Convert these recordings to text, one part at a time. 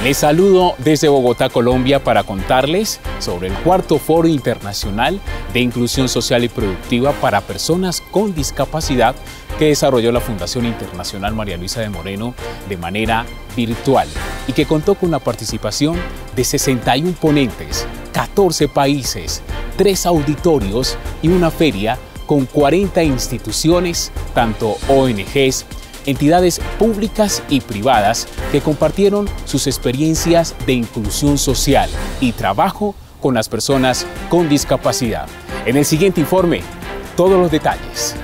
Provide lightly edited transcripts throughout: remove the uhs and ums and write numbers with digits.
Les saludo desde Bogotá, Colombia, para contarles sobre el cuarto Foro Internacional de Inclusión Social y Productiva para Personas con Discapacidad que desarrolló la Fundación Internacional María Luisa de Moreno de manera virtual y que contó con la participación de 61 ponentes, 14 países, 3 auditorios y una feria con 40 instituciones, tanto ONGs, entidades públicas y privadas que compartieron sus experiencias de inclusión social y trabajo con las personas con discapacidad. En el siguiente informe, todos los detalles.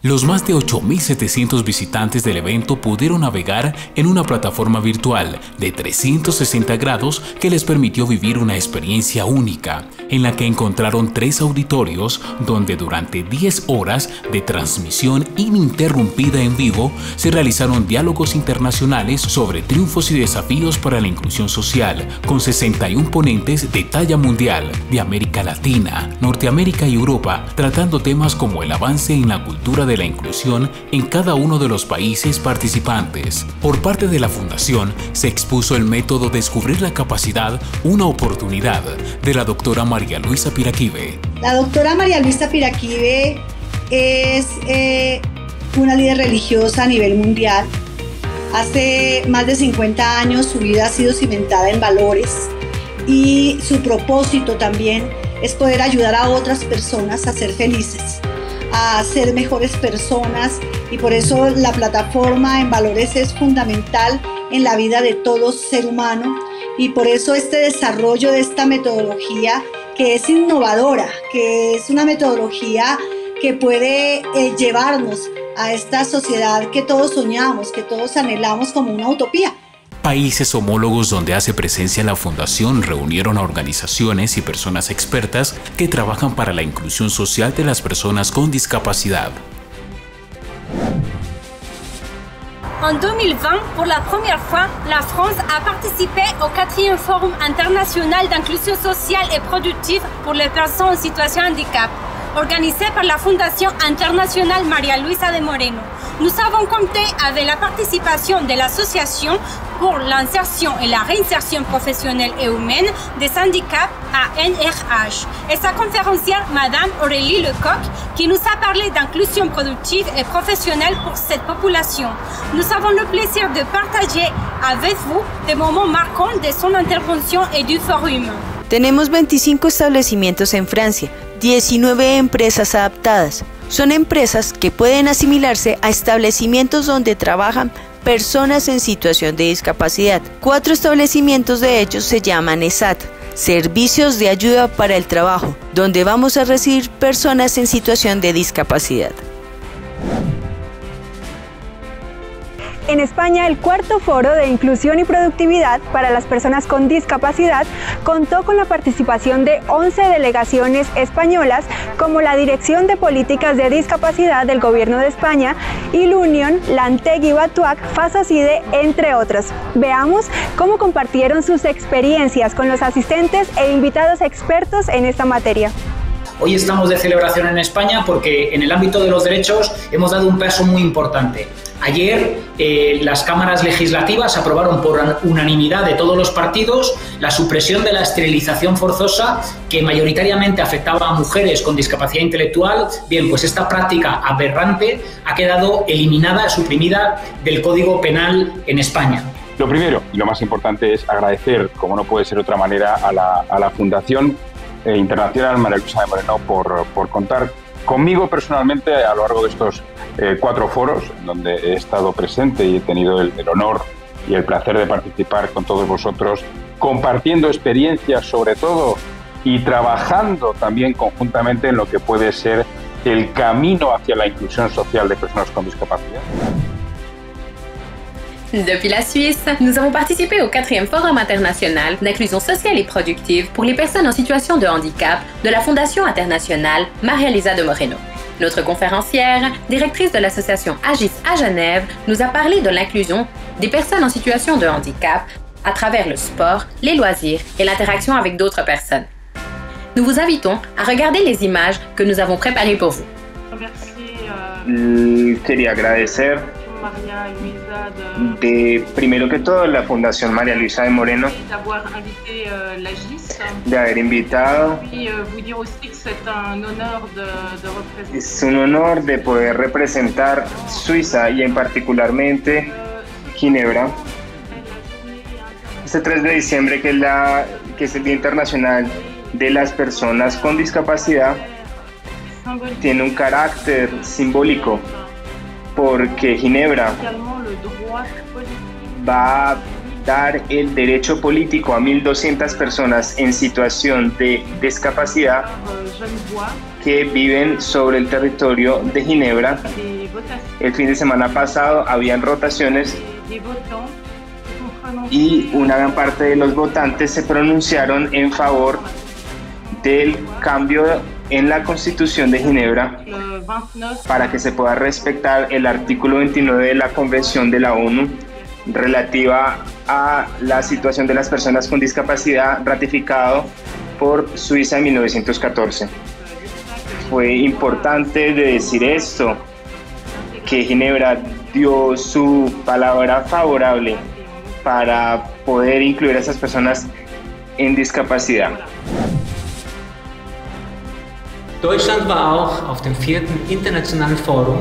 Los más de 8.700 visitantes del evento pudieron navegar en una plataforma virtual de 360 grados que les permitió vivir una experiencia única, en la que encontraron 3 auditorios donde durante 10 horas de transmisión ininterrumpida en vivo se realizaron diálogos internacionales sobre triunfos y desafíos para la inclusión social, con 61 ponentes de talla mundial de América Latina, Norteamérica y Europa, tratando temas como el avance en la cultura de la inclusión en cada uno de los países participantes. Por parte de la Fundación se expuso el método Descubrir la Capacidad, una oportunidad, de la doctora María Luisa Piraquive. La doctora María Luisa Piraquive es una líder religiosa a nivel mundial. Hace más de 50 años su vida ha sido cimentada en valores y su propósito también es poder ayudar a otras personas a ser felices, a ser mejores personas, y por eso la plataforma en valores es fundamental en la vida de todo ser humano, y por eso este desarrollo de esta metodología que es innovadora, que es una metodología que puede llevarnos a esta sociedad que todos soñamos, que todos anhelamos como una utopía. Países homólogos donde hace presencia la Fundación reunieron a organizaciones y personas expertas que trabajan para la inclusión social de las personas con discapacidad. En 2020, pour la première fois, la France a participé au 4e Forum international d'inclusion sociale et productive pour les personnes en situation de handicap, organisé par la Fondation Internationale María Luisa de Moreno. Nous avons compté avec la participation de l'Association pour l'insertion et la réinsertion professionnelle et humaine des handicaps ANRH et sa conférencière Madame Aurélie Lecoq qui nous a parlé d'inclusion productive et professionnelle pour cette population. Nous avons le plaisir de partager avec vous des moments marquants de son intervention et du forum. Tenemos 25 establecimientos en Francia, 19 empresas adaptadas. Son empresas que pueden asimilarse a establecimientos donde trabajan personas en situación de discapacidad. 4 establecimientos de ellos se llaman ESAT, Servicios de Ayuda para el Trabajo, donde vamos a recibir personas en situación de discapacidad. En España, el cuarto Foro de Inclusión y Productividad para las Personas con Discapacidad contó con la participación de 11 delegaciones españolas, como la Dirección de Políticas de Discapacidad del Gobierno de España y l'Unión, Lantegui Batuac, Fasocide, entre otros. Veamos cómo compartieron sus experiencias con los asistentes e invitados expertos en esta materia. Hoy estamos de celebración en España porque en el ámbito de los derechos hemos dado un paso muy importante. Ayer las cámaras legislativas aprobaron por unanimidad de todos los partidos la supresión de la esterilización forzosa que mayoritariamente afectaba a mujeres con discapacidad intelectual. Bien, pues esta práctica aberrante ha quedado eliminada, suprimida del Código Penal en España. Lo primero y lo más importante es agradecer, como no puede ser de otra manera, a la Fundación Internacional María Luisa de Moreno por contar conmigo personalmente a lo largo de estos 4 foros, en donde he estado presente y he tenido el honor y el placer de participar con todos vosotros, compartiendo experiencias sobre todo y trabajando también conjuntamente en lo que puede ser el camino hacia la inclusión social de personas con discapacidad. Depuis la Suisse, nous avons participé au 4e Forum international d'inclusion sociale et productive pour les personnes en situation de handicap de la Fondation Internationale María Luisa de Moreno. Notre conférencière, directrice de l'association AGIS à Genève, nous a parlé de l'inclusion des personnes en situation de handicap à travers le sport, les loisirs et l'interaction avec d'autres personnes. Nous vous invitons à regarder les images que nous avons préparées pour vous. Quería agradecer primero que todo, la Fundación María Luisa de Moreno, de haber invitado. Es un honor de poder representar Suiza y en particularmente Ginebra. Este 3 de diciembre, que es el Día Internacional de las Personas con Discapacidad, tiene un carácter simbólico porque Ginebra va a dar el derecho político a 1.200 personas en situación de discapacidad que viven sobre el territorio de Ginebra. El fin de semana pasado habían rotaciones y una gran parte de los votantes se pronunciaron en favor del cambio en la Constitución de Ginebra para que se pueda respetar el artículo 29 de la Convención de la ONU relativa a la situación de las personas con discapacidad, ratificado por Suiza en 1914. Fue importante de decir esto, que Ginebra dio su palabra favorable para poder incluir a esas personas en discapacidad. Deutschland war auch auf dem 4. Internationalen Forum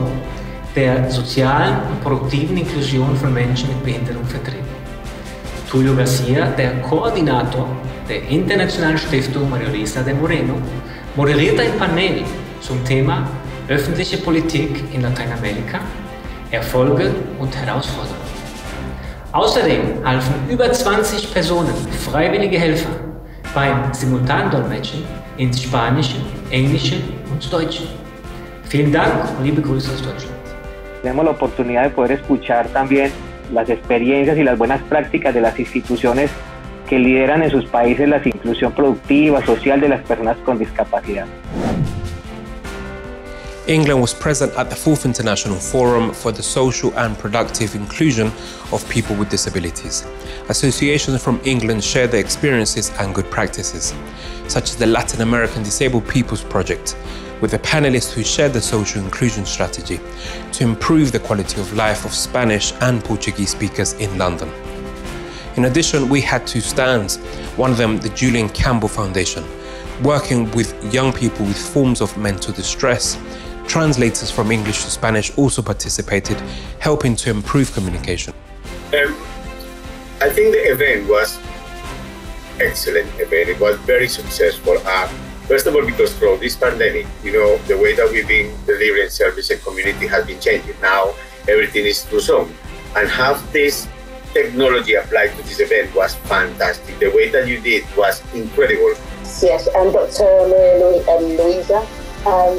der sozialen und produktiven Inklusion von Menschen mit Behinderung vertreten. Tulio Garcia, der Koordinator der Internationalen Stiftung María Luisa de Moreno, moderierte ein Panel zum Thema öffentliche Politik in Lateinamerika, Erfolge und Herausforderungen. Außerdem halfen über 20 Personen, freiwillige Helfer, beim Simultandolmetschen ins Spanische, Englische und Deutsche. Vielen Dank und liebe Grüße aus Deutschland. Tenemos la oportunidad de poder escuchar también las experiencias y las buenas prácticas de las instituciones que lideran en sus países la inclusión productiva, social de las personas con discapacidad. England was present at the 4th International Forum for the Social and Productive Inclusion of People with Disabilities. Associations from England shared their experiences and good practices, such as the Latin American Disabled Peoples Project, with the panelists who shared the social inclusion strategy to improve the quality of life of Spanish and Portuguese speakers in London. In addition, we had 2 stands, one of them the Julian Campbell Foundation, working with young people with forms of mental distress. Translators from English to Spanish also participated, helping to improve communication. I think the event was excellent event. It was very successful. First of all, because through this pandemic, the way that we've been delivering service and community has been changing. Now everything is through Zoom, and have this technology applied to this event was fantastic. The way that you did was incredible. Yes, and Dr. Maria Luisa,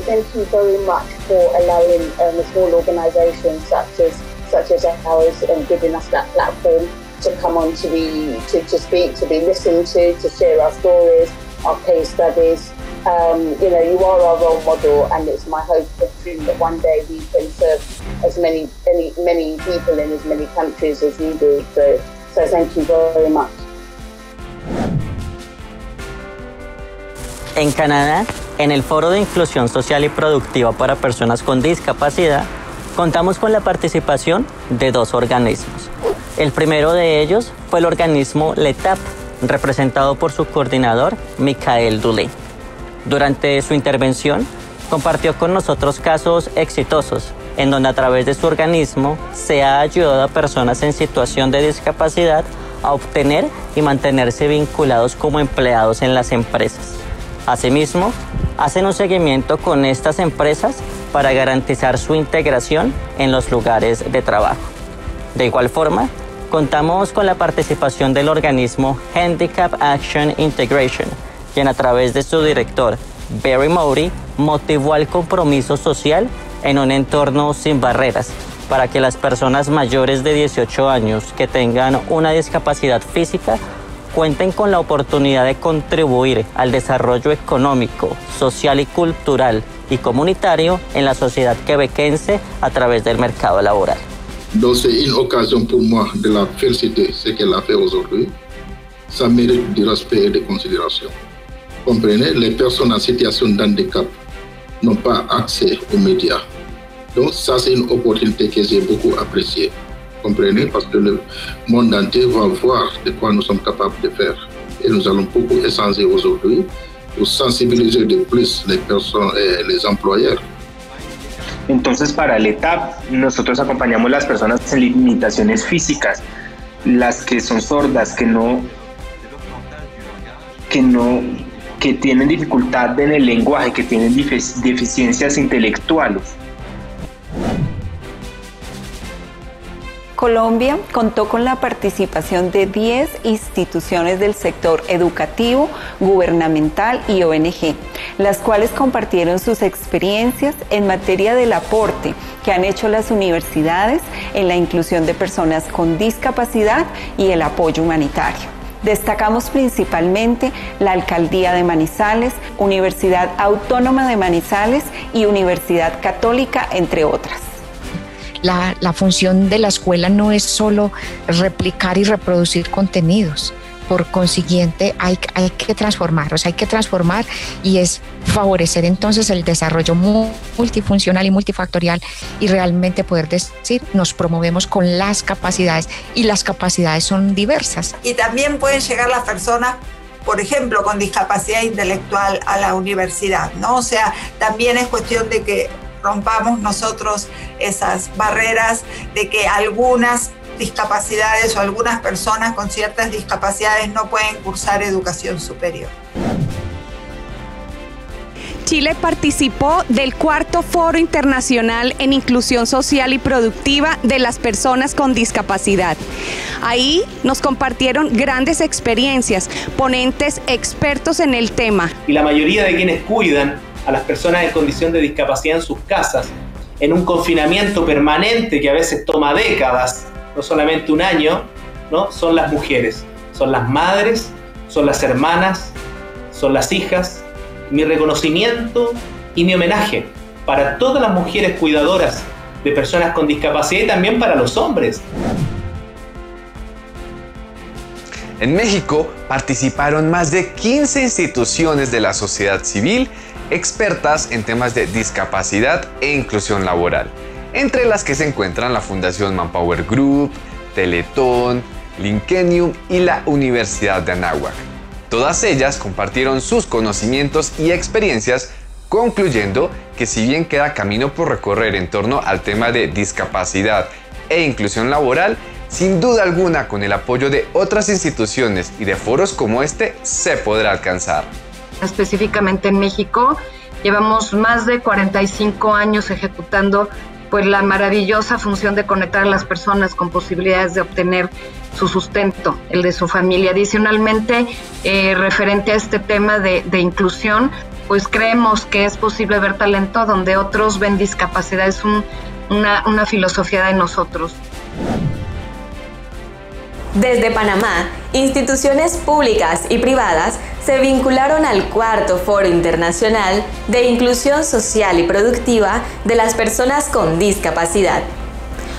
thank you very much for allowing a small organisation such as ours and giving us that platform to come on to speak, to be listened to share our stories, our case studies. You are our role model, and it's my hope and dream that one day we can serve as many people in as many countries as you do. So thank you very much. En Canadá, en el Foro de Inclusión Social y Productiva para Personas con Discapacidad, contamos con la participación de 2 organismos. El primero de ellos fue el organismo LETAP, representado por su coordinador, Michael Dulé. Durante su intervención, compartió con nosotros casos exitosos, en donde a través de su organismo se ha ayudado a personas en situación de discapacidad a obtener y mantenerse vinculados como empleados en las empresas. Asimismo, hacen un seguimiento con estas empresas para garantizar su integración en los lugares de trabajo. De igual forma, contamos con la participación del organismo Handicap Action Integration, quien a través de su director, Barry Mowry, motivó al compromiso social en un entorno sin barreras, para que las personas mayores de 18 años que tengan una discapacidad física cuenten con la oportunidad de contribuir al desarrollo económico, social y cultural y comunitario en la sociedad quebequense a través del mercado laboral. Donc c'est une occasion pour moi de la féliciter ce qu'elle a fait aujourd'hui. Ça mérite du respect et de considération. Comprenez, les personnes en situation de handicap n'ont pas accès aux médias. Donc ça, c'est une opportunité que j'ai beaucoup appréciée. Comprenez, parce que le monde entier va voir de quoi nous sommes capables de faire. Et nous allons beaucoup échanger aujourd'hui pour sensibiliser de plus les personnes et les employeurs. Entonces, para el ETAP, nosotros acompañamos a las personas en limitaciones físicas, las que son sordas, que tienen dificultad en el lenguaje, que tienen deficiencias intelectuales. Colombia contó con la participación de 10 instituciones del sector educativo, gubernamental y ONG, las cuales compartieron sus experiencias en materia del aporte que han hecho las universidades en la inclusión de personas con discapacidad y el apoyo humanitario. Destacamos principalmente la Alcaldía de Manizales, Universidad Autónoma de Manizales y Universidad Católica, entre otras. La función de la escuela no es solo replicar y reproducir contenidos. Por consiguiente, hay que transformar, hay que transformar y es favorecer entonces el desarrollo multifuncional y multifactorial y realmente poder decir, nos promovemos con las capacidades y las capacidades son diversas. Y también pueden llegar las personas, por ejemplo, con discapacidad intelectual a la universidad, ¿no? O sea, también es cuestión de que rompamos nosotros esas barreras de que algunas discapacidades o algunas personas con ciertas discapacidades no pueden cursar educación superior. Chile participó del cuarto Foro Internacional en Inclusión Social y Productiva de las Personas con Discapacidad. Ahí nos compartieron grandes experiencias, ponentes expertos en el tema. Y la mayoría de quienes cuidan a las personas en condición de discapacidad en sus casas, en un confinamiento permanente que a veces toma décadas, no solamente un año, ¿no? Son las mujeres, son las madres, son las hermanas, son las hijas. Mi reconocimiento y mi homenaje para todas las mujeres cuidadoras de personas con discapacidad y también para los hombres. En México participaron más de 15 instituciones de la sociedad civil expertas en temas de discapacidad e inclusión laboral, entre las que se encuentran la Fundación Manpower Group, Teletón, Linkenium y la Universidad de Anáhuac. Todas ellas compartieron sus conocimientos y experiencias, concluyendo que si bien queda camino por recorrer en torno al tema de discapacidad e inclusión laboral, sin duda alguna con el apoyo de otras instituciones y de foros como este se podrá alcanzar. Específicamente en México, llevamos más de 45 años ejecutando pues la maravillosa función de conectar a las personas con posibilidades de obtener su sustento, el de su familia. Adicionalmente, referente a este tema de inclusión, pues creemos que es posible ver talento donde otros ven discapacidad, es una filosofía de nosotros. Desde Panamá, instituciones públicas y privadas se vincularon al cuarto Foro Internacional de Inclusión Social y Productiva de las Personas con Discapacidad.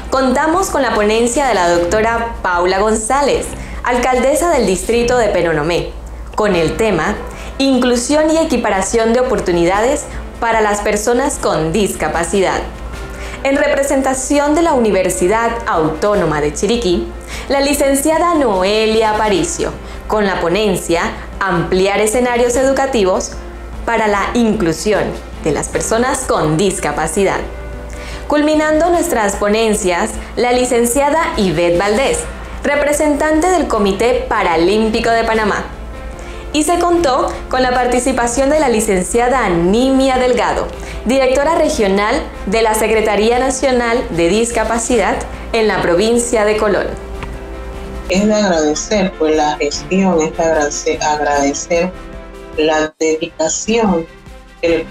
Contamos con la ponencia de la doctora Paula González, alcaldesa del distrito de Penonomé, con el tema Inclusión y equiparación de oportunidades para las personas con discapacidad. En representación de la Universidad Autónoma de Chiriquí, la licenciada Noelia Aparicio, con la ponencia Ampliar escenarios educativos para la inclusión de las personas con discapacidad. Culminando nuestras ponencias, la licenciada Ivette Valdés, representante del Comité Paralímpico de Panamá. Y se contó con la participación de la licenciada Nimia Delgado, directora regional de la Secretaría Nacional de Discapacidad en la provincia de Colón. Es de agradecer pues la gestión, es de agradecer la dedicación que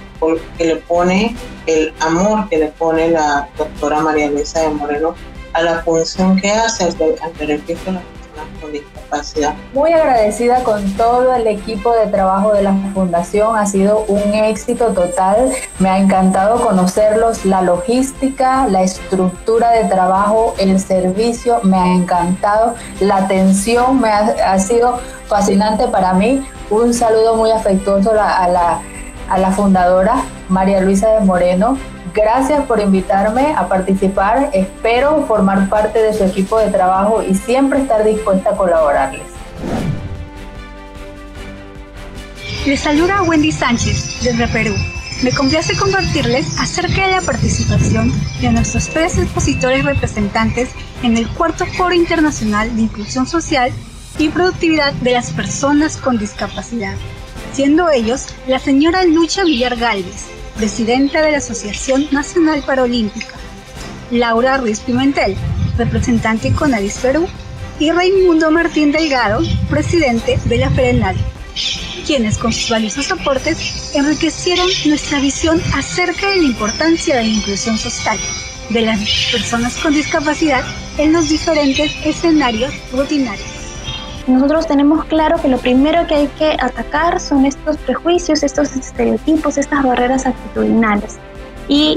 le pone, el amor que le pone la doctora María Luisa de Moreno a la función que hace al beneficio de las personas con discapacidad. Muy agradecida con todo el equipo de trabajo de la Fundación, ha sido un éxito total, me ha encantado conocerlos, la logística, la estructura de trabajo, el servicio, me ha encantado, la atención ha sido fascinante para mí. Un saludo muy afectuoso a la fundadora María Luisa de Moreno. Gracias por invitarme a participar. Espero formar parte de su equipo de trabajo y siempre estar dispuesta a colaborarles. Les saluda Wendy Sánchez desde Perú. Me complace compartirles acerca de la participación de nuestros 3 expositores representantes en el 4º Foro Internacional de Inclusión Social y Productividad de las Personas con Discapacidad, siendo ellos la señora Lucha Villar Gálvez, presidenta de la Asociación Nacional Paralímpica, Laura Ruiz Pimentel, representante CONADIS Perú, y Raimundo Martín Delgado, presidente de la FERENAL, quienes con sus valiosos aportes enriquecieron nuestra visión acerca de la importancia de la inclusión social de las personas con discapacidad en los diferentes escenarios rutinarios. Nosotros tenemos claro que lo primero que hay que atacar son estos prejuicios, estos estereotipos, estas barreras actitudinales y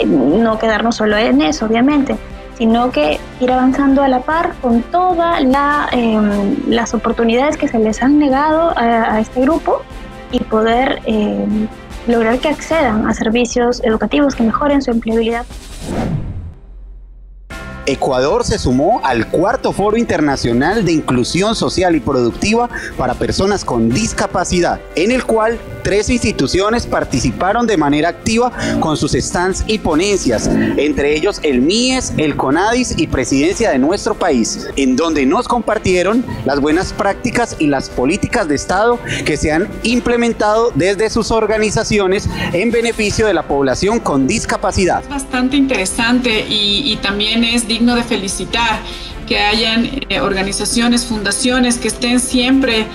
no quedarnos solo en eso, obviamente, sino que ir avanzando a la par con todas las oportunidades que se les han negado a este grupo y poder lograr que accedan a servicios educativos que mejoren su empleabilidad. Ecuador se sumó al 4º Foro Internacional de Inclusión Social y Productiva para Personas con Discapacidad, en el cual 3 instituciones participaron de manera activa con sus stands y ponencias, entre ellos el MIES, el CONADIS y Presidencia de nuestro país, en donde nos compartieron las buenas prácticas y las políticas de Estado que se han implementado desde sus organizaciones en beneficio de la población con discapacidad. Es bastante interesante y también es digno de felicitar que hayan organizaciones, fundaciones que estén siempre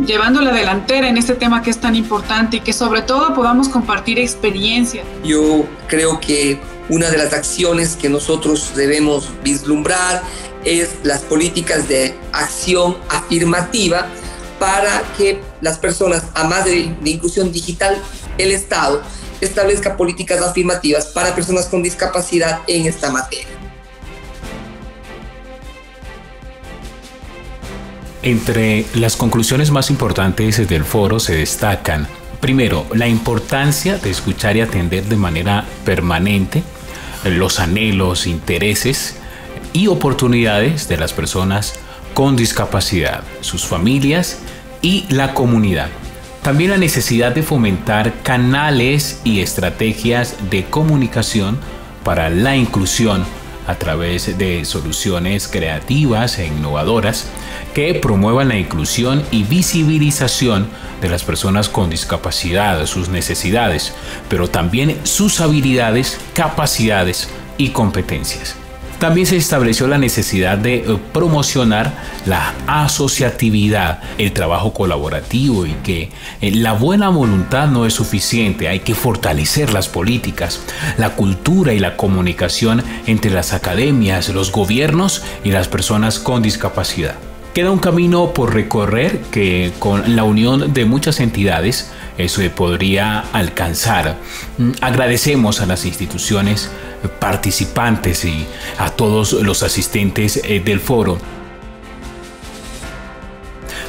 llevando la delantera en este tema que es tan importante y que sobre todo podamos compartir experiencias. Yo creo que una de las acciones que nosotros debemos vislumbrar es las políticas de acción afirmativa para que las personas, además de inclusión digital, el Estado establezca políticas afirmativas para personas con discapacidad en esta materia. Entre las conclusiones más importantes del foro se destacan, primero, la importancia de escuchar y atender de manera permanente los anhelos, intereses y oportunidades de las personas con discapacidad, sus familias y la comunidad. También la necesidad de fomentar canales y estrategias de comunicación para la inclusión a través de soluciones creativas e innovadoras que promuevan la inclusión y visibilización de las personas con discapacidad, sus necesidades, pero también sus habilidades, capacidades y competencias. También se estableció la necesidad de promocionar la asociatividad, el trabajo colaborativo y que la buena voluntad no es suficiente, hay que fortalecer las políticas, la cultura y la comunicación entre las academias, los gobiernos y las personas con discapacidad. Queda un camino por recorrer que con la unión de muchas entidades eso podría alcanzar. Agradecemos a las instituciones participantes y a todos los asistentes del foro.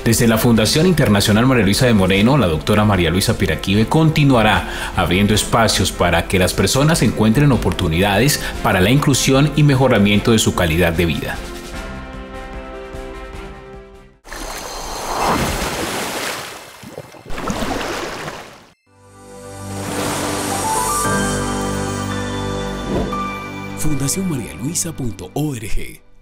Desde la Fundación Internacional María Luisa de Moreno, la doctora María Luisa Piraquive continuará abriendo espacios para que las personas encuentren oportunidades para la inclusión y mejoramiento de su calidad de vida. fundacionmarialuisa.org